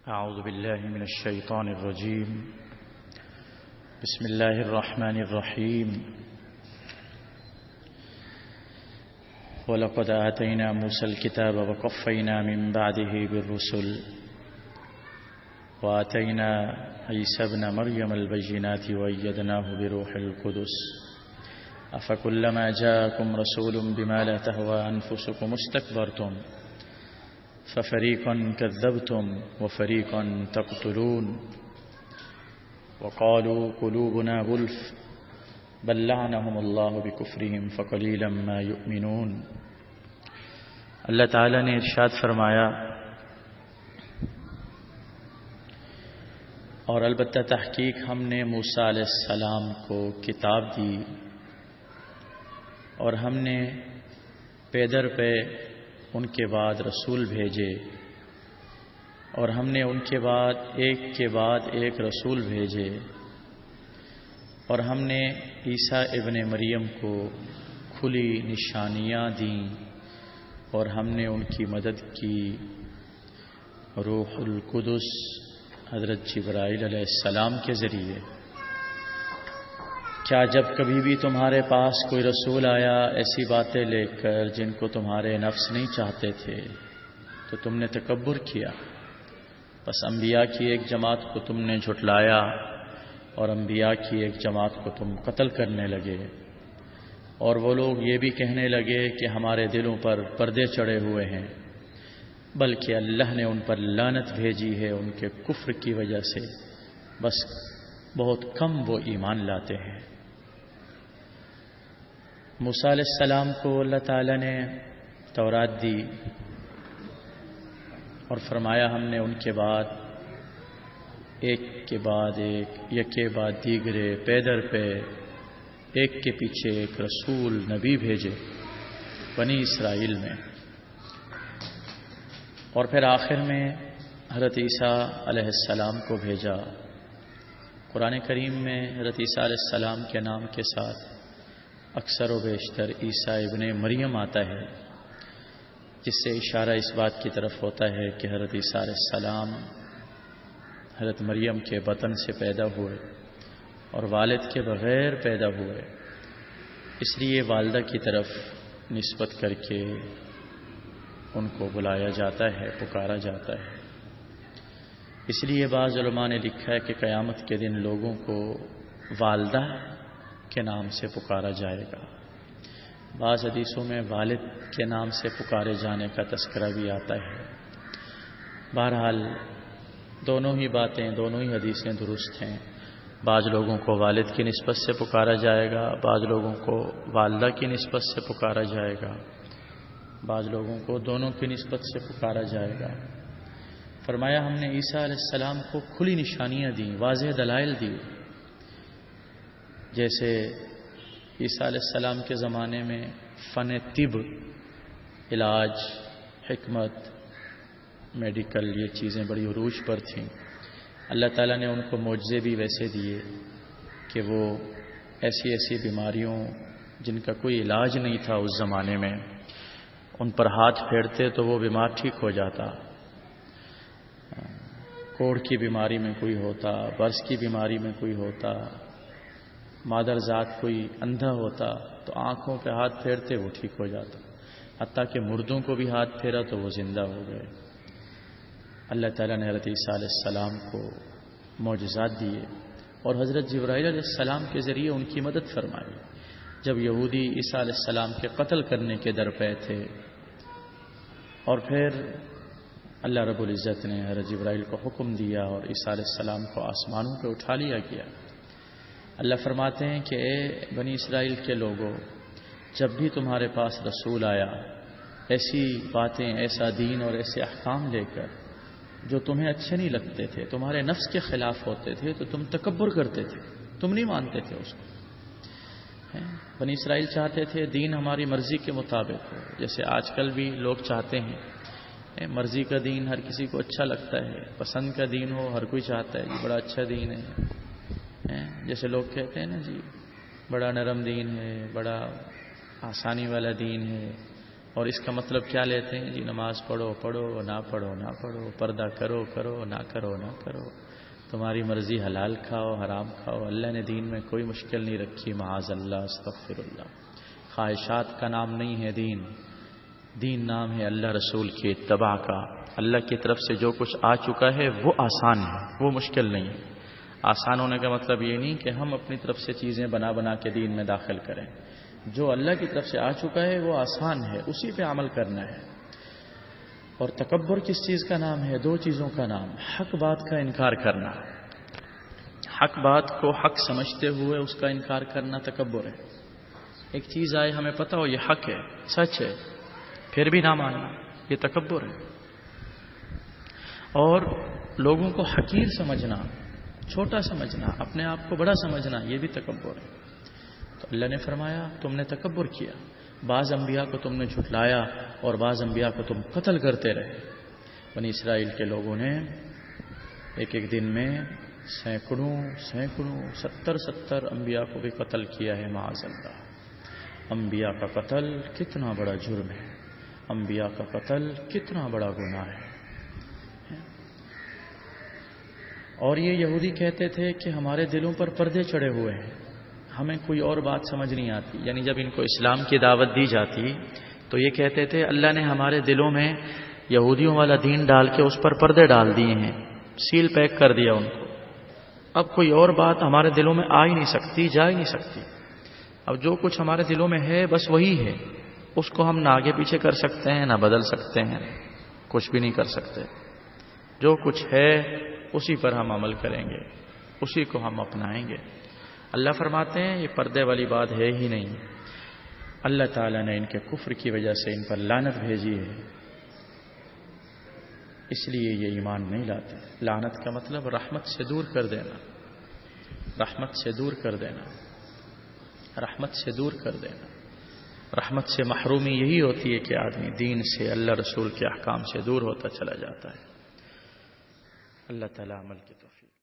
أعوذ بالله من الشيطان الرجيم. بسم الله الرحمن الرحيم. ولقد آتينا موسى الكتاب وقفينا من بعده بالرسل وآتينا عيسى ابن مريم البينات وأيدناه بروح القدس أفكلما جاءكم رسول بما لا تهوى أنفسكم استكبرتم ففريقا كذبتم وفريقا تقتلون وقالوا قلوبنا غلف بل لعنهم اللہ بکفرہم فقلیلا ما یؤمنون. اللہ تعالیٰ نے ارشاد فرمایا، اور البتہ تحقیق ہم نے موسیٰ علیہ السلام کو کتاب دی اور ہم نے پے در پہ ان کے بعد رسول بھیجے، اور ہم نے ان کے بعد ایک رسول بھیجے، اور ہم نے عیسیٰ ابن مریم کو کھلی نشانیاں دیں، اور ہم نے ان کی مدد کی روح القدس حضرت جبرائیل علیہ السلام کے ذریعے. کیا جب کبھی بھی تمہارے پاس کوئی رسول آیا ایسی باتیں لے کر جن کو تمہارے نفس نہیں چاہتے تھے تو تم نے تکبر کیا؟ بس انبیاء کی ایک جماعت کو تم نے جھٹلایا اور انبیاء کی ایک جماعت کو تم قتل کرنے لگے، اور وہ لوگ یہ بھی کہنے لگے کہ ہمارے دلوں پر پردے چڑھے ہوئے ہیں، بلکہ اللہ نے ان پر لعنت بھیجی ہے ان کے کفر کی وجہ سے، بس بہت کم وہ ایمان لاتے ہیں. موسیٰ علیہ السلام کو اللہ تعالیٰ نے تورات دی اور فرمایا ہم نے ان کے بعد ایک کے بعد ایک، یکے بعد دیگرے، پے در پہ ایک کے پیچھے ایک رسول نبی بھیجے بنی اسرائیل میں، اور پھر آخر میں حضرت عیسیٰ علیہ السلام کو بھیجا. قرآن کریم میں حضرت عیسیٰ علیہ السلام کے نام کے ساتھ اکثر و بیشتر عیسیٰ ابن مریم آتا ہے، جس سے اشارہ اس بات کی طرف ہوتا ہے کہ حضرت عیسیٰ علیہ السلام حضرت مریم کے بطن سے پیدا ہوئے اور والد کے بغیر پیدا ہوئے، اس لیے والدہ کی طرف نسبت کر کے ان کو بلایا جاتا ہے، پکارا جاتا ہے. اس لیے بعض علماء نے لکھا ہے کہ قیامت کے دن لوگوں کو والدہ کے نام سے پکارا جائے گا. بعض حدیثوں میں والد کے نام سے پکارے جانے کا تذکرہ بھی آتا ہے. بہرحال دونوں ہی باتیں، دونوں ہی حدیثیں درست ہیں. بعض لوگوں کو والد کی نسبت سے پکارا جائے گا، بعض لوگوں کو والدہ کی نسبت سے پکارا جائے گا، بعض لوگوں کو دونوں کی نسبت سے پکارا جائے گا. فرمایا ہم نے عیسیٰ علیہ السلام کو کھلی نشانیاں دیں، واضح دلائل دی. جیسے عیسیٰ علیہ السلام کے زمانے میں فن طب، علاج، حکمت، میڈیکل، یہ چیزیں بڑی عروج پر تھیں. اللہ تعالیٰ نے ان کو معجزے بھی ویسے دیے کہ وہ ایسی ایسی بیماریوں جن کا کوئی علاج نہیں تھا اس زمانے میں، ان پر ہاتھ پھیرتے تو وہ بیمار ٹھیک ہو جاتا. کوڑ کی بیماری میں کوئی ہوتا، برس کی بیماری میں کوئی ہوتا، مادر ذات کوئی اندھا ہوتا تو آنکھوں پہ ہاتھ پھیرتے وہ ٹھیک ہو جاتا. حتیٰ کہ مردوں کو بھی ہاتھ پھیرا تو وہ زندہ ہو گئے. اللہ تعالیٰ نے حضرت عیسیٰ علیہ السلام کو معجزات دیے اور حضرت جبرائیل علیہ السلام کے ذریعے ان کی مدد فرمائی. جب یہودی عیسیٰ علیہ السلام کے قتل کرنے کے درپے تھے، اور پھر اللہ رب العزت نے حضرت جبرائیل کو حکم دیا اور عیسیٰ علیہ السلام کو آسمانوں پہ اٹھا لیا گیا. اللہ فرماتے ہیں کہ اے بنی اسرائیل کے لوگوں، جب بھی تمہارے پاس رسول آیا ایسی باتیں، ایسا دین اور ایسے احکام لے کر جو تمہیں اچھے نہیں لگتے تھے، تمہارے نفس کے خلاف ہوتے تھے، تو تم تکبر کرتے تھے، تم نہیں مانتے تھے اس کو. بنی اسرائیل چاہتے تھے دین ہماری مرضی کے مطابق ہو، جیسے آج کل بھی لوگ چاہتے ہیں مرضی کا دین ہر کسی کو اچھا لگتا ہے، پسند کا دین ہو ہر کوئی چاہتا ہے کہ بڑا اچھا دین ہے. جیسے لوگ کہتے ہیں نا جی بڑا نرم دین ہے، بڑا آسانی والا دین ہے، اور اس کا مطلب کیا لیتے ہیں جی؟ نماز پڑھو پڑھو، نہ پڑھو نہ پڑھو، پردہ کرو کرو، نہ کرو نہ کرو، تمہاری مرضی، حلال کھاؤ حرام کھاؤ، اللہ نے دین میں کوئی مشکل نہیں رکھی، معاذ اللہ، استغفر اللہ۔ خواہشات کا نام نہیں ہے دین، دین نام ہے اللہ رسول کی اتباع کا۔ اللہ کی طرف سے جو کچھ آ چکا ہے وہ آسان ہے، وہ مشکل نہیں ہے۔ آسان ہونے کا مطلب یہ نہیں کہ ہم اپنی طرف سے چیزیں بنا بنا کے دین میں داخل کریں۔ جو اللہ کی طرف سے آ چکا ہے وہ آسان ہے، اسی پہ عمل کرنا ہے۔ اور تکبر کس چیز کا نام ہے؟ دو چیزوں کا نام، حق بات کا انکار کرنا، حق بات کو حق سمجھتے ہوئے اس کا انکار کرنا تکبر ہے۔ ایک چیز آئے ہمیں پتہ ہو یہ حق ہے، سچ ہے، پھر بھی نہ ماننا، یہ تکبر ہے۔ اور لوگوں کو حقیر سمجھنا، چھوٹا سمجھنا، اپنے آپ کو بڑا سمجھنا، یہ بھی تکبر ہے۔ تو اللہ نے فرمایا تم نے تکبر کیا، بعض انبیاء کو تم نے جھٹلایا اور بعض انبیاء کو تم قتل کرتے رہے۔ بنی اسرائیل کے لوگوں نے ایک ایک دن میں سینکڑوں 70 انبیاء کو بھی قتل کیا ہے، معاذ اللہ۔ انبیاء کا قتل کتنا بڑا جرم ہے، انبیاء کا قتل کتنا بڑا گناہ ہے۔ اور یہ یہودی کہتے تھے کہ ہمارے دلوں پر پردے چڑھے ہوئے ہیں، ہمیں کوئی اور بات سمجھ نہیں آتی۔ یعنی جب ان کو اسلام کی دعوت دی جاتی تو یہ کہتے تھے اللہ نے ہمارے دلوں میں یہودیوں والا دین ڈال کے اس پر پردے ڈال دیے ہیں، سیل پیک کر دیا ان کو، اب کوئی اور بات ہمارے دلوں میں آ ہی نہیں سکتی، جا ہی نہیں سکتی۔ اب جو کچھ ہمارے دلوں میں ہے بس وہی ہے، اس کو ہم نہ آگے پیچھے کر سکتے ہیں نہ بدل سکتے ہیں، کچھ بھی نہیں کر سکتے۔ جو کچھ ہے اسی پر ہم عمل کریں گے، اسی کو ہم اپنائیں گے۔ اللہ فرماتے ہیں یہ پردے والی بات ہے ہی نہیں، اللہ تعالیٰ نے ان کے کفر کی وجہ سے ان پر لعنت بھیجی ہے، اس لیے یہ ایمان نہیں لاتے۔ لعنت کا مطلب رحمت سے دور کر دینا، رحمت سے دور کر دینا، رحمت سے دور کر دینا۔ رحمت سے محرومی یہی ہوتی ہے کہ آدمی دین سے، اللہ رسول کے احکام سے دور ہوتا چلا جاتا ہے۔ اللہ تعالیٰ عمل کی توفیق۔